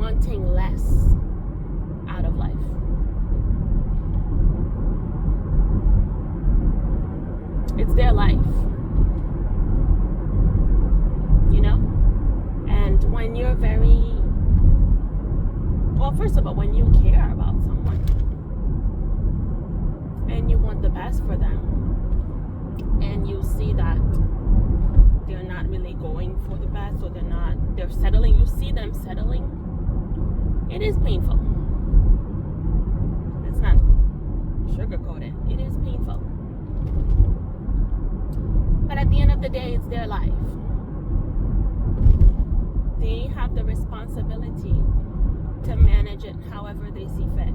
wanting less out of life. It's their life, you know? And when you're first of all, when you care about someone and you want the best for them, and you see that they're not really going for the best, or they're settling, you see them settling, it is painful. It's not sugarcoated. It is painful. But at the end of the day, it's their life. They have the responsibility to manage it however they see fit.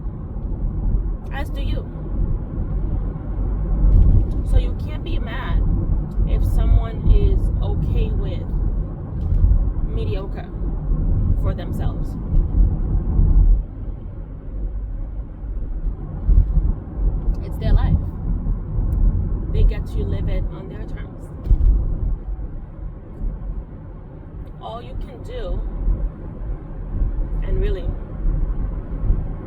As do you. So you can't be mad if someone is okay with mediocre for themselves. It's their life. They get to live it on their terms. All you can do, and really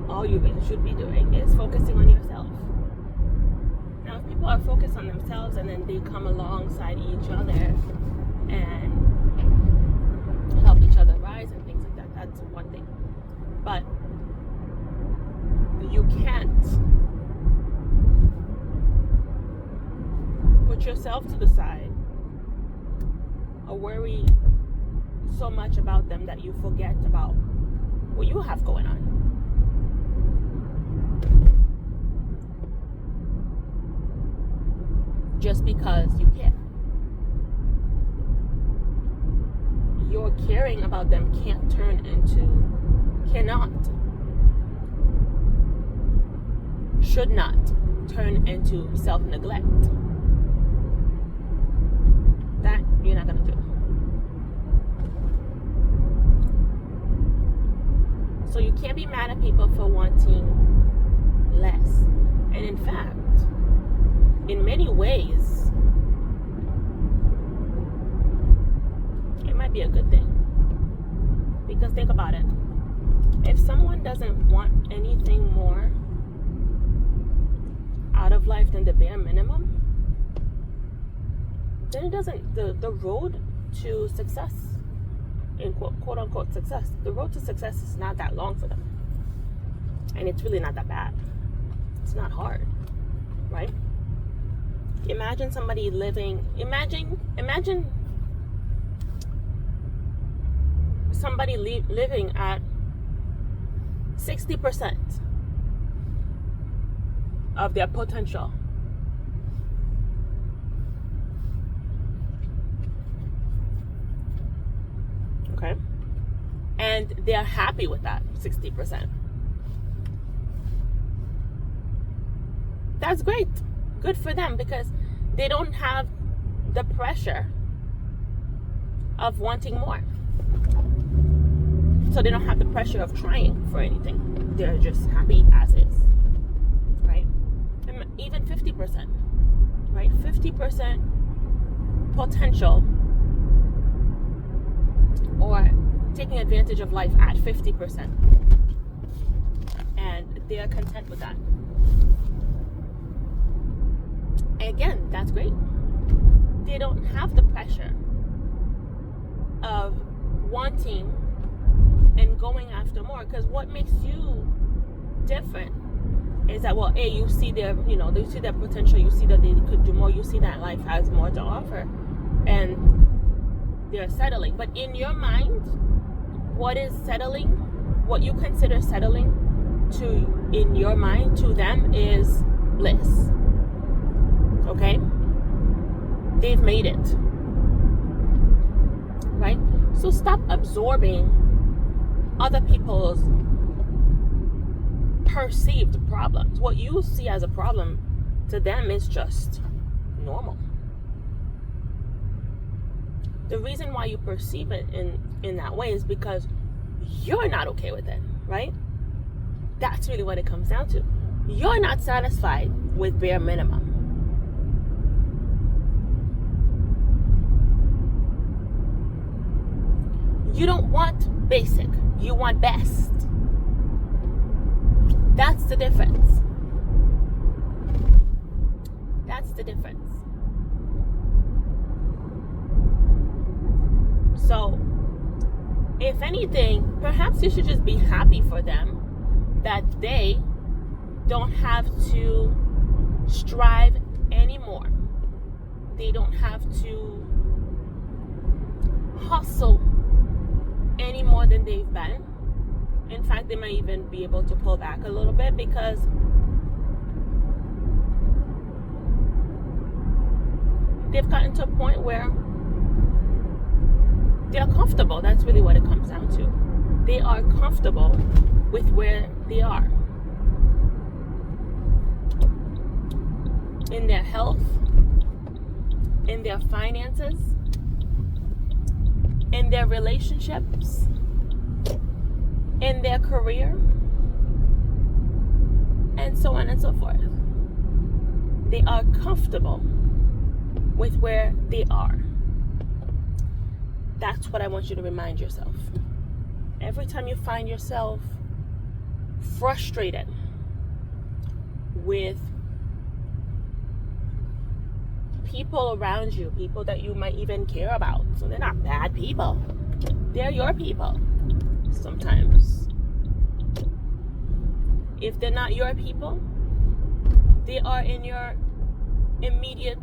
all you really should be doing, is focusing on yourself. Now, if people are focused on themselves and then they come alongside each other and help each other rise and things like that, that's one thing. But you can't put yourself to the side or worry so much about them that you forget about what you have going on. Just because you care. Your caring about them should not turn into self-neglect. That you're not going to do. So you can't be mad at people for wanting less. And in fact, in many ways, it might be a good thing. Because think about it. If someone doesn't want anything more out of life than the bare minimum, then it doesn't, the road to success, in quote unquote success, the road to success is not that long for them. And it's really not that bad. It's not hard, right? Imagine somebody imagine somebody living at 60% of their potential. Okay? And they're happy with that 60%. That's great. Good for them, because they don't have the pressure of wanting more. So they don't have the pressure of trying for anything. They're just happy as is. Right? And even 50%. Right? 50% potential, or taking advantage of life at 50%. And they're content with that. Again, that's great. They don't have the pressure of wanting and going after more, because what makes you different is that, well, A, you see their, they see their potential, you see that they could do more, you see that life has more to offer, and they're settling. But in your mind, what is settling, what you consider settling in your mind, to them is bliss. Okay? They've made it. Right? So stop absorbing other people's perceived problems. What you see as a problem to them is just normal. The reason why you perceive it in that way is because you're not okay with it, right? That's really what it comes down to. You're not satisfied with bare minimum. You don't want basic. You want best. That's the difference. That's the difference. So, if anything, perhaps you should just be happy for them that they don't have to strive anymore. They don't have to hustle any more than they've been. In fact, they might even be able to pull back a little bit because they've gotten to a point where they're comfortable. That's really what it comes down to. They are comfortable with where they are. In their health, in their finances, in their relationships, in their career, and so on and so forth. They are comfortable with where they are. That's what I want you to remind yourself. Every time you find yourself frustrated with people around you, people that you might even care about. So they're not bad people. They're your people sometimes. If they're not your people, they are in your immediate,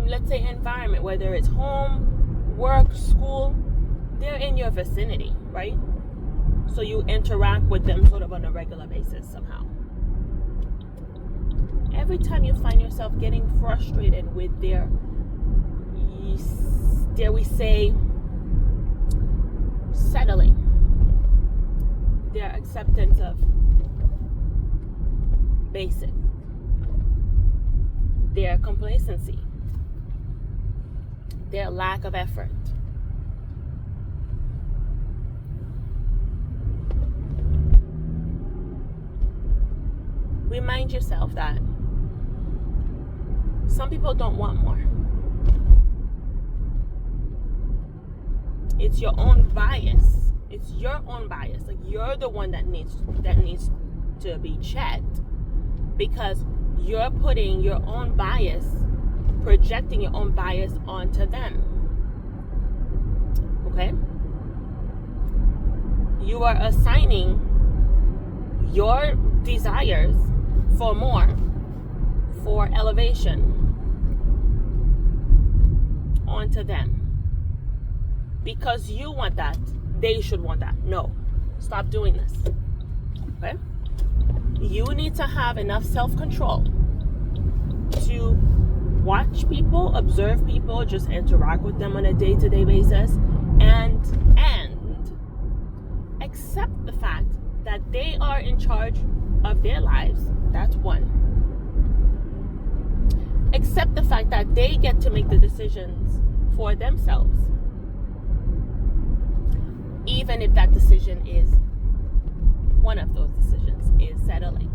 let's say, environment, whether it's home, work, school. They're in your vicinity, right? So you interact with them sort of on a regular basis somehow. Every time you find yourself getting frustrated with their, dare we say, settling, their acceptance of basic, their complacency, their lack of effort, remind yourself that some people don't want more. It's your own bias. It's your own bias. Like, you're the one that needs to be checked, because you're putting your own bias, projecting your own bias onto them. Okay? You are assigning your desires for more, for elevation, onto them. Because you want that, they should want that. No. Stop doing this. Okay? You need to have enough self-control to watch people, observe people, just interact with them on a day-to-day basis, and accept the fact that they are in charge of their lives. That's one. Accept the fact that they get to make the decisions for themselves, even if that decision is, one of those decisions is settling.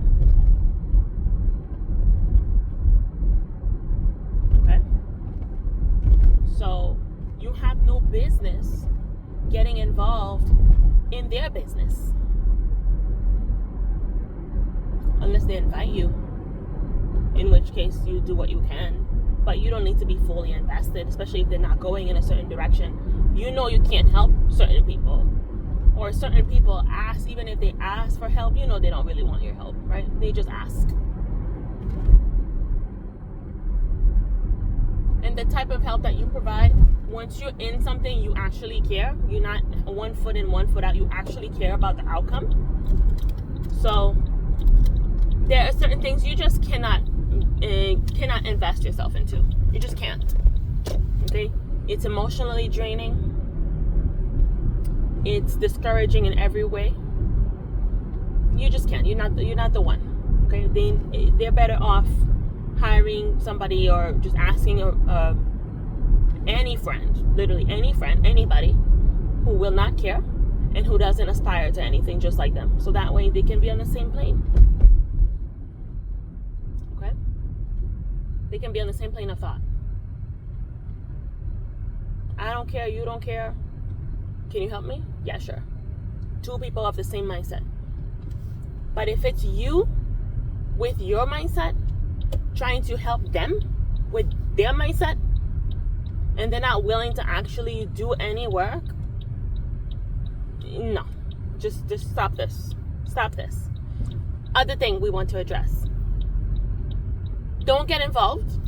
Okay? So you have no business getting involved in their business unless they invite you, in which case you do what you can, but you don't need to be fully invested, especially if they're not going in a certain direction. You know you can't help certain people, or certain people ask, even if they ask for help, you know they don't really want your help, right? They just ask. And the type of help that you provide, once you're in something, you actually care. You're not 1 foot in, 1 foot out. You actually care about the outcome. So there are certain things you just cannot invest yourself into. You just can't. Okay? It's emotionally draining. It's discouraging in every way. You just can't. You're not the one. Okay? They're better off hiring somebody, or just asking any friend, literally any friend, anybody who will not care and who doesn't aspire to anything just like them. So that way they can be on the same plane. Okay? They can be on the same plane of thought. I don't care, you don't care. Can you help me? Yeah, sure. two people of the same mindset. But if it's you with your mindset trying to help them with their mindset, and they're not willing to actually do any work, no, just stop this. Other thing we want to address: don't get involved,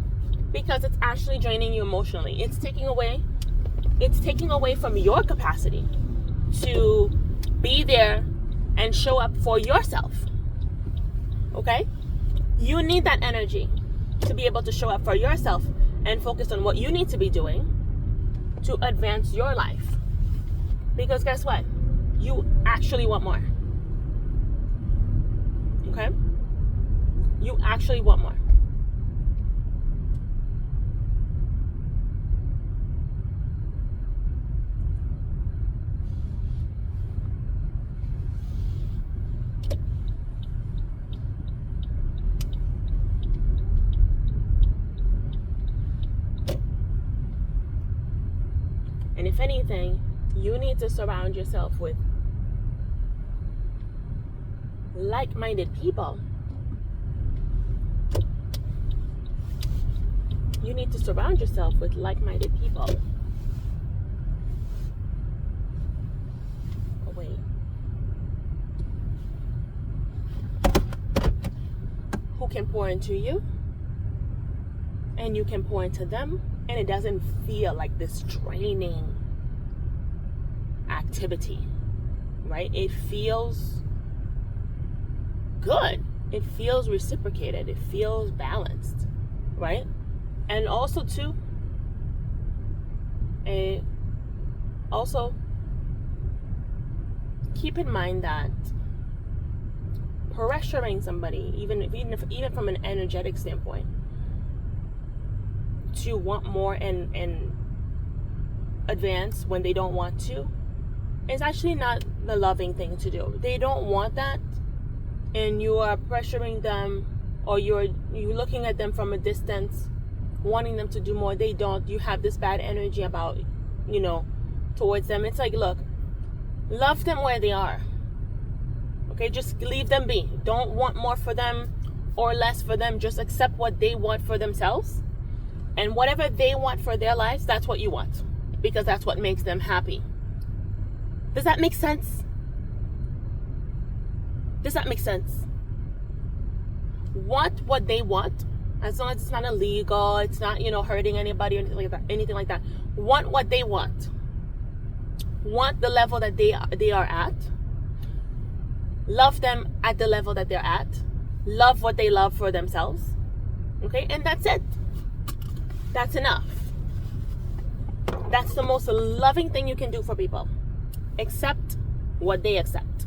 because it's actually draining you emotionally. It's taking away from your capacity to be there and show up for yourself. Okay? You need that energy to be able to show up for yourself and focus on what you need to be doing to advance your life. Because guess what? You actually want more. Okay? You actually want more. And if anything, you need to surround yourself with like-minded people. You need to surround yourself with like-minded people. Oh, wait. Who can pour into you, and you can pour into them, and it doesn't feel like this draining activity, right? It feels good. It feels reciprocated. It feels balanced, right? And also too, also keep in mind that pressuring somebody, even from an energetic standpoint, to want more and advance when they don't want to, is actually not the loving thing to do. They don't want that, and you are pressuring them, or you're looking at them from a distance, wanting them to do more. They don't. You have this bad energy about, towards them. It's like, look, love them where they are. Okay, just leave them be. Don't want more for them or less for them. Just accept what they want for themselves. And whatever they want for their lives, that's what you want. Because that's what makes them happy. Does that make sense? Does that make sense? Want what they want, as long as it's not illegal, it's not, hurting anybody or anything like that. Want what they want. Want the level that they are at. Love them at the level that they're at. Love what they love for themselves. Okay? And that's it. That's enough. That's the most loving thing you can do for people. Accept what they accept.